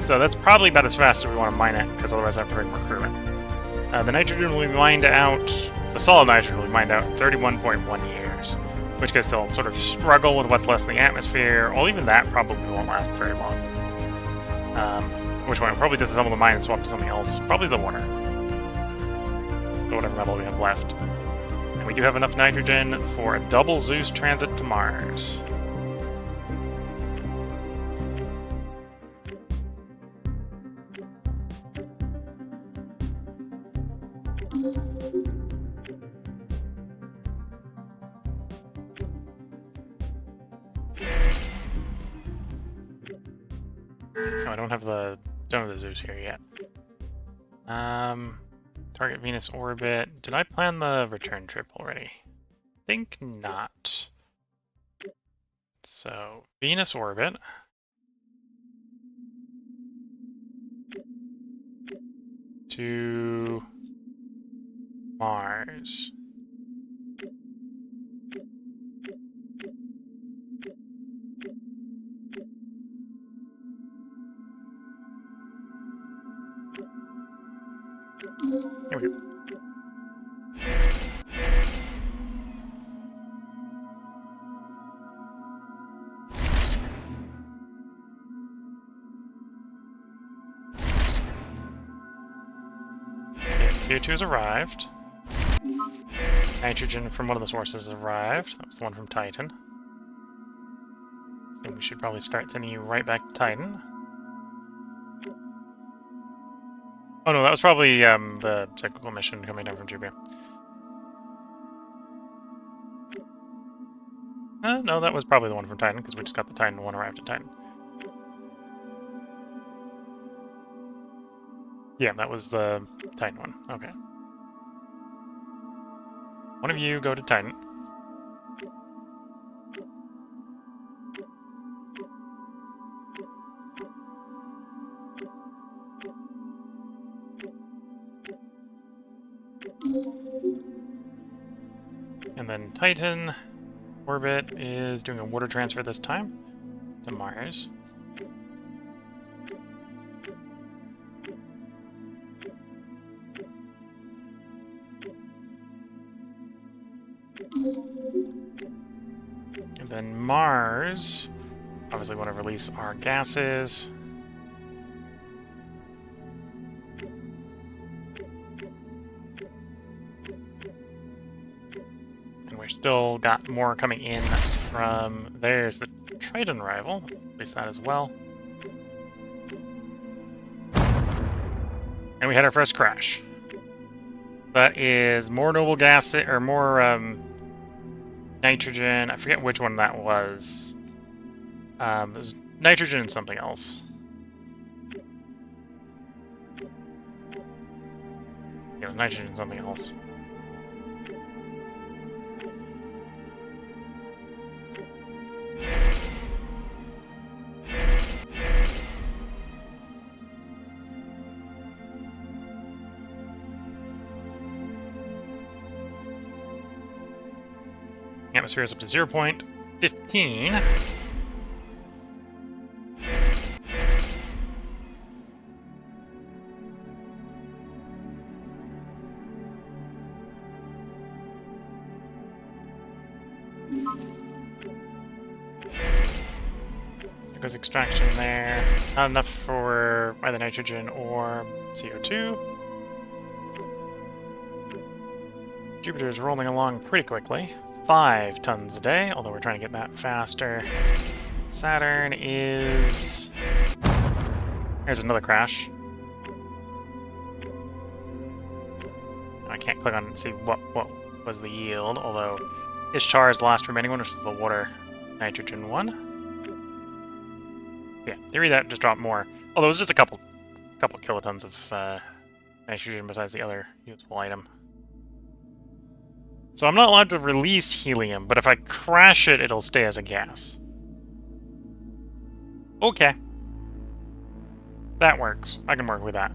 So that's probably about as fast as we want to mine it, because otherwise I have to bring more crew in. The nitrogen will be mined out, the solid nitrogen will be mined out in 31.1 years, which can still sort of struggle with what's left in the atmosphere. Well, even that probably won't last very long. Which one? Probably disassemble the mine and swap to something else. Probably the water. So whatever metal we have left. And we do have enough nitrogen for a double Zeus transit to Mars. Oh, I don't have the Zeus here yet. Target Venus orbit. Did I plan the return trip already? Think not. So, Venus orbit. To Mars. Here we go. Okay, CO2 has arrived. Nitrogen from one of the sources has arrived. That was the one from Titan. So we should probably start sending you right back to Titan. Oh no, that was probably the cyclical mission coming down from Jupiter. No, that was probably the one from Titan, because we just got the Titan one arrived at Titan. Yeah, that was the Titan one. Okay. One of you go to Titan. And then Titan orbit is doing a water transfer this time to Mars. And then Mars, obviously want to release our gases. And we've still got more coming in from... There's the Triton rival. Release that as well. And we had our first crash. That is more noble gas, or more nitrogen. I forget which one that was. It was nitrogen and something else. Yeah, it was nitrogen and something else. Atmosphere is up to 0.15. There goes extraction there. Not enough for either nitrogen or CO2. Jupiter is rolling along pretty quickly. 5 tons a day, although we're trying to get that faster. Saturn is... There's another crash. I can't click on it and see what was the yield, although Ishtar is the last remaining one, which is the water nitrogen one. Yeah, theory that just dropped more. Although it was just a couple kilotons of nitrogen besides the other useful item. So I'm not allowed to release helium, but if I crash it, it'll stay as a gas. Okay. That works. I can work with that.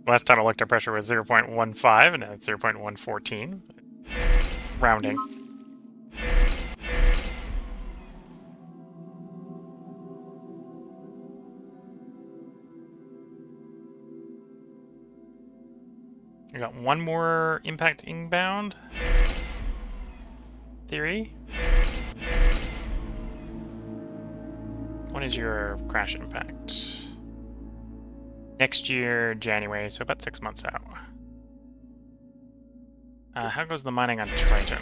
Last time I looked, our pressure was 0.15, and now it's 0.114. Rounding. I got one more impact inbound. Theory. When is your crash impact? Next year, January, so about 6 months out. How goes the mining on Triton?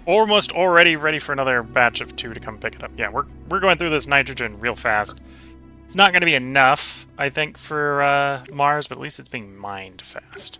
Almost already ready for another batch of 2 to come pick it up. Yeah, we're going through this nitrogen real fast. It's not going to be enough, I think, for Mars, but at least it's being mined fast.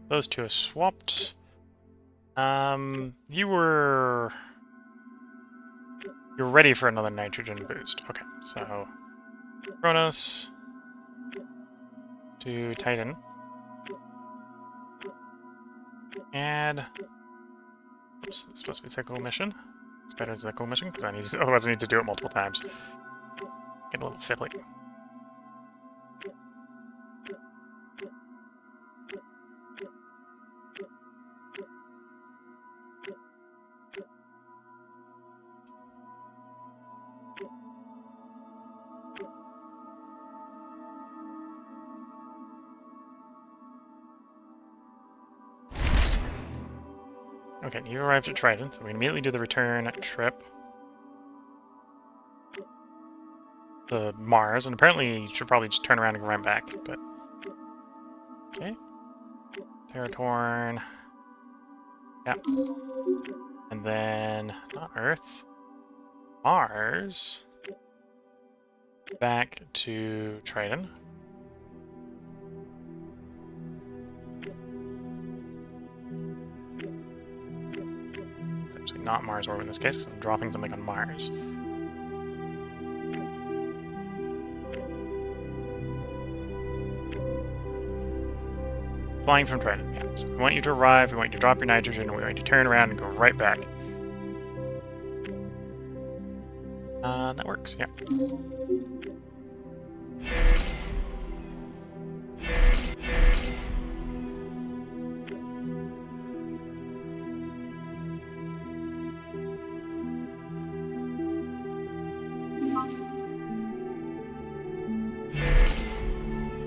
Those two are swapped. You're ready for another nitrogen boost. Okay, so Kronos to Titan. Add. Oops, it's supposed to be cyclical mission. It's better as a cyclical mission because otherwise I need to do it multiple times. Get a little fiddly. Okay, you arrived at Triton, so we can immediately do the return trip to Mars, and apparently you should probably just turn around and go right back, but... Okay. Terratorn. Yep. And then, not Earth, Mars. Back to Triton. It's actually not Mars orbit in this case, because I'm dropping something on Mars. Flying from Triton, yeah. So we want you to arrive, we want you to drop your nitrogen, and we want you to turn around and go right back. That works, yeah.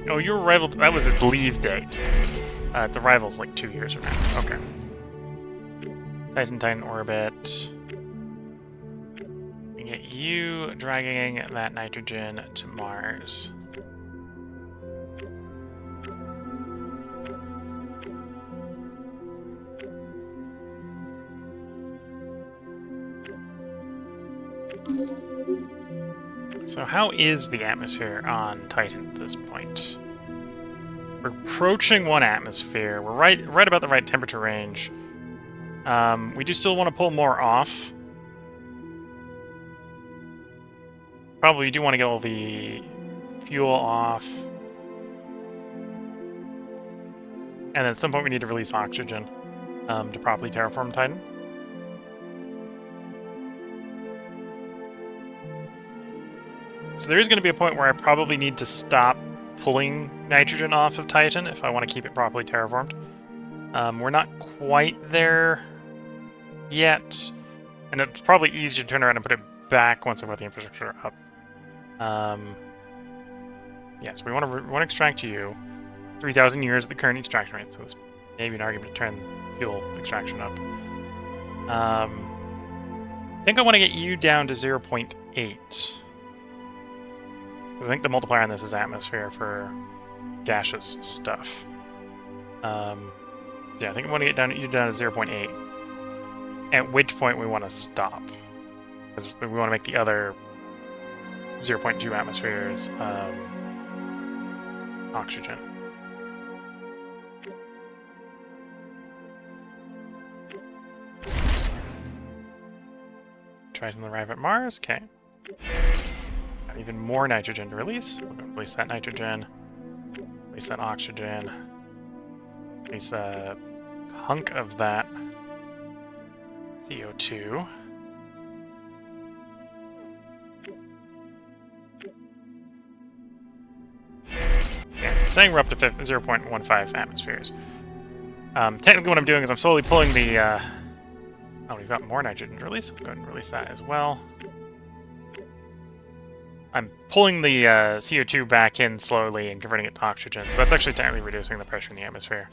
Oh, your arrival, that was its leave date. Its arrival's like 2 years from now. Okay. Titan orbit. We get you dragging that nitrogen to Mars. So how is the atmosphere on Titan at this point? We're approaching 1 atmosphere. We're right about the right temperature range. We do still want to pull more off. Probably do want to get all the fuel off. And then at some point we need to release oxygen to properly terraform Titan. So there is going to be a point where I probably need to stop pulling nitrogen off of Titan if I want to keep it properly terraformed. We're not quite there yet, and it's probably easier to turn around and put it back once I've got the infrastructure up. Yeah, so we want to extract you. 3,000 years at the current extraction rate, so there's maybe an argument to turn fuel extraction up. I think I want to get you down to 0.8. I think the multiplier on this is atmosphere for gaseous stuff. So yeah, I think I want to get you down to 0.8. At which point we want to stop. Because we want to make the other 0.2 atmospheres oxygen. Triton to arrive at Mars, okay. Even more nitrogen to release. We're going to release that nitrogen, release that oxygen, release a hunk of that CO2. Yeah, saying we're up to 0.15 atmospheres. Technically what I'm doing is I'm slowly pulling the... Oh, we've got more nitrogen to release. Go ahead and release that as well. I'm pulling the CO2 back in slowly and converting it to oxygen, so that's actually technically reducing the pressure in the atmosphere.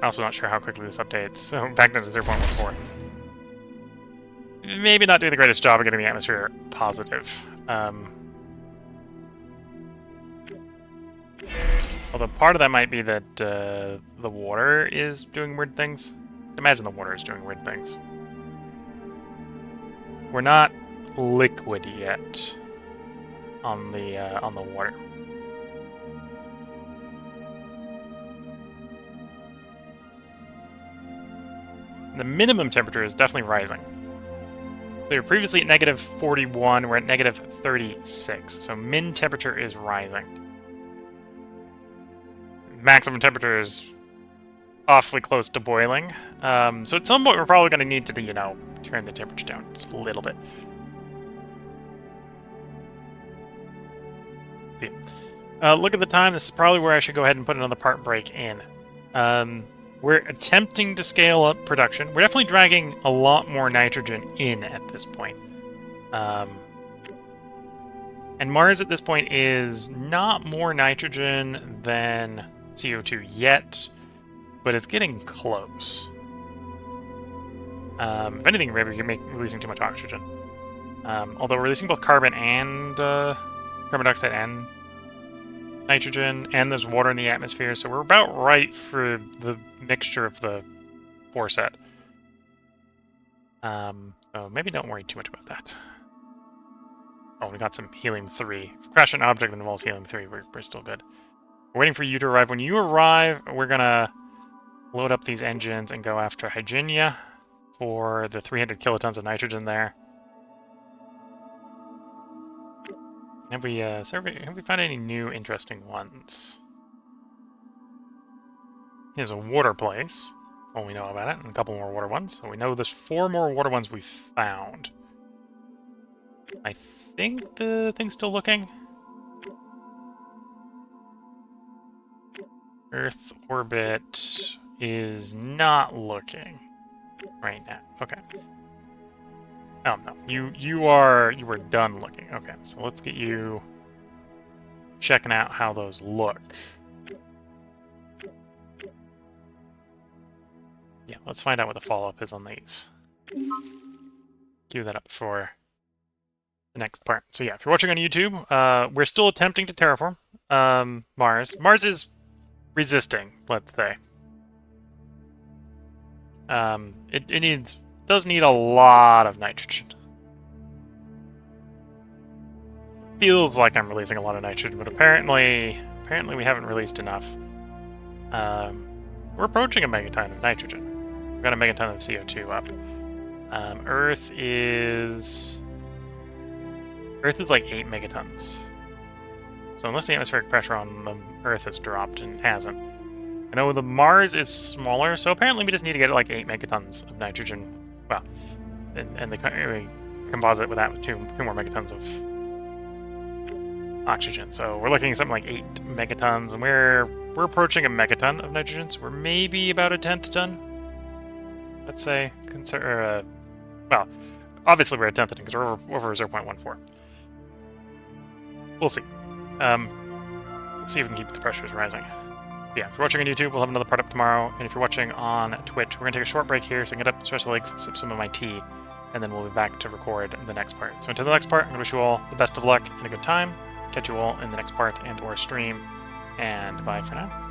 Also not sure how quickly this updates, so back down to 0.14. Maybe not doing the greatest job of getting the atmosphere positive. Although part of that might be that the water is doing weird things. Imagine the water is doing weird things. We're not liquid yet on the water. The minimum temperature is definitely rising. So you're previously at negative 41, we're at negative 36. So min temperature is rising. Maximum temperature is awfully close to boiling. So at some point we're probably going to need to, you know, turn the temperature down just a little bit. Look at the time. This is probably where I should go ahead and put another part break in. We're attempting to scale up production. We're definitely dragging a lot more nitrogen in at this point. And Mars at this point is not more nitrogen than CO2 yet. but it's getting close. If anything, maybe you're releasing too much oxygen. Although we're releasing both carbon and carbon dioxide and nitrogen, and there's water in the atmosphere, so we're about right for the mixture of the 4 set. So maybe don't worry too much about that. Oh, we got some helium-3. If we crash an object that involves helium-3, we're still good. We're waiting for you to arrive. When you arrive, we're gonna load up these engines and go after Hygienia for the 300 kilotons of nitrogen there. Have we found any new interesting ones? There's a water place. That's all we know about it, and a couple more water ones. So we know there's 4 more water ones we found. I think the thing's still looking. Earth orbit is not looking right now. Okay. Oh no, you were done looking. Okay, so let's get you checking out how those look. Yeah, let's find out what the follow-up is on these. Cue that up for the next part. So yeah, if you're watching on YouTube, we're still attempting to terraform Mars. Mars is resisting, let's say. It does need a lot of nitrogen. Feels like I'm releasing a lot of nitrogen, but apparently we haven't released enough. We're approaching a megaton of nitrogen. We've got a megaton of CO2 up. Earth is like 8 megatons. So unless the atmospheric pressure on the Earth has dropped, and it hasn't. I know the Mars is smaller, so apparently we just need to get like 8 megatons of nitrogen. Well, and we composite with that with 2 more megatons of oxygen. So we're looking at something like 8 megatons, and we're approaching a megaton of nitrogen, so we're maybe about a 10th done. Let's say, well, obviously we're a 10th because we're over 0.14. We'll see. Let's see if we can keep the pressures rising. Yeah, if you're watching on YouTube, we'll have another part up tomorrow. And if you're watching on Twitch, we're going to take a short break here so I can get up, stretch the legs, sip some of my tea, and then we'll be back to record the next part. So until the next part, I'm going to wish you all the best of luck and a good time. Catch you all in the next part and or stream, and bye for now.